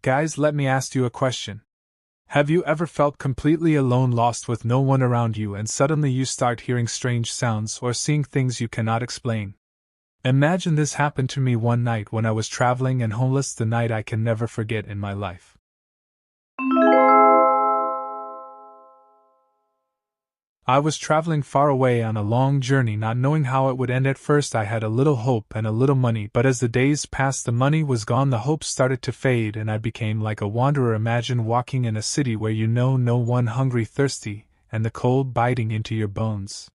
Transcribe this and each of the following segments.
Guys, let me ask you a question. Have you ever felt completely alone, lost with no one around you, and suddenly you start hearing strange sounds or seeing things you cannot explain? Imagine this happened to me one night when I was traveling and homeless, the night I can never forget in my life. I was traveling far away on a long journey, not knowing how it would end. At first I had a little hope and a little money, but as the days passed the money was gone, the hope started to fade, and I became like a wanderer. Imagine walking in a city where you know no one, hungry, thirsty, and the cold biting into your bones.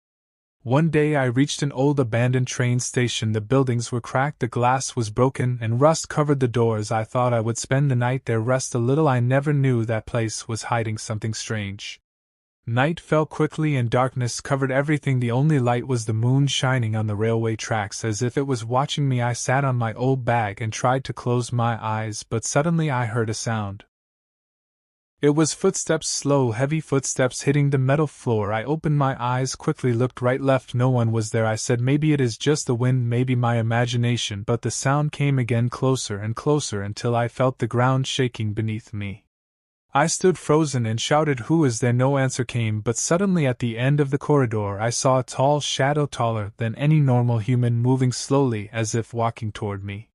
One day I reached an old abandoned train station. The buildings were cracked, the glass was broken, and rust covered the doors. I thought I would spend the night there, rest a little. I never knew that place was hiding something strange. Night fell quickly and darkness covered everything. The only light was the moon shining on the railway tracks as if it was watching me. I sat on my old bag and tried to close my eyes, but suddenly I heard a sound. It was footsteps, slow, heavy footsteps hitting the metal floor. I opened my eyes quickly, looked right, left. No one was there. I said, maybe it is just the wind, maybe my imagination, but the sound came again, closer and closer, until I felt the ground shaking beneath me. I stood frozen and shouted, "Who is there?" No answer came, but suddenly at the end of the corridor I saw a tall shadow, taller than any normal human, moving slowly as if walking toward me.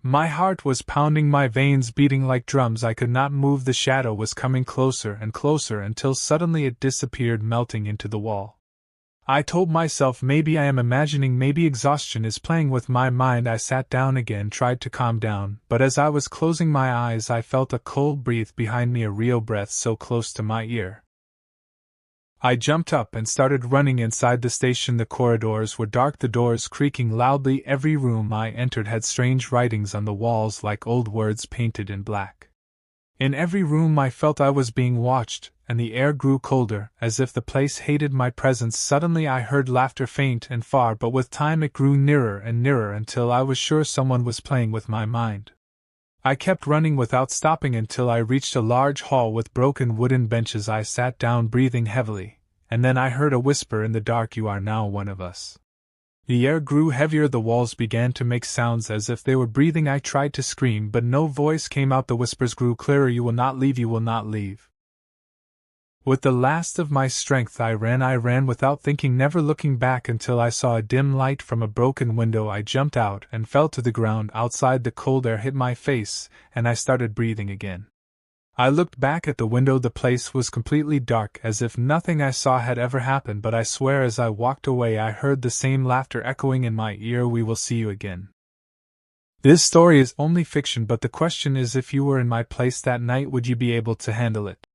My heart was pounding, my veins beating like drums. I could not move. The shadow was coming closer and closer until suddenly it disappeared, melting into the wall. I told myself, maybe I am imagining, maybe exhaustion is playing with my mind. I sat down again, tried to calm down, but as I was closing my eyes I felt a cold breath behind me, a real breath so close to my ear. I jumped up and started running inside the station. The corridors were dark, the doors creaking loudly. Every room I entered had strange writings on the walls, like old words painted in black. In every room I felt I was being watched, and the air grew colder, as if the place hated my presence. Suddenly I heard laughter, faint and far, but with time it grew nearer and nearer until I was sure someone was playing with my mind. I kept running without stopping until I reached a large hall with broken wooden benches. I sat down, breathing heavily, and then I heard a whisper in the dark, "You are now one of us." The air grew heavier, the walls began to make sounds as if they were breathing. I tried to scream, but no voice came out. The whispers grew clearer, "You will not leave, you will not leave." With the last of my strength I ran without thinking, never looking back until I saw a dim light from a broken window. I jumped out and fell to the ground. Outside, the cold air hit my face, and I started breathing again. I looked back at the window. The place was completely dark, as if nothing I saw had ever happened, but I swear as I walked away I heard the same laughter echoing in my ear, "We will see you again." This story is only fiction, but the question is, if you were in my place that night, would you be able to handle it?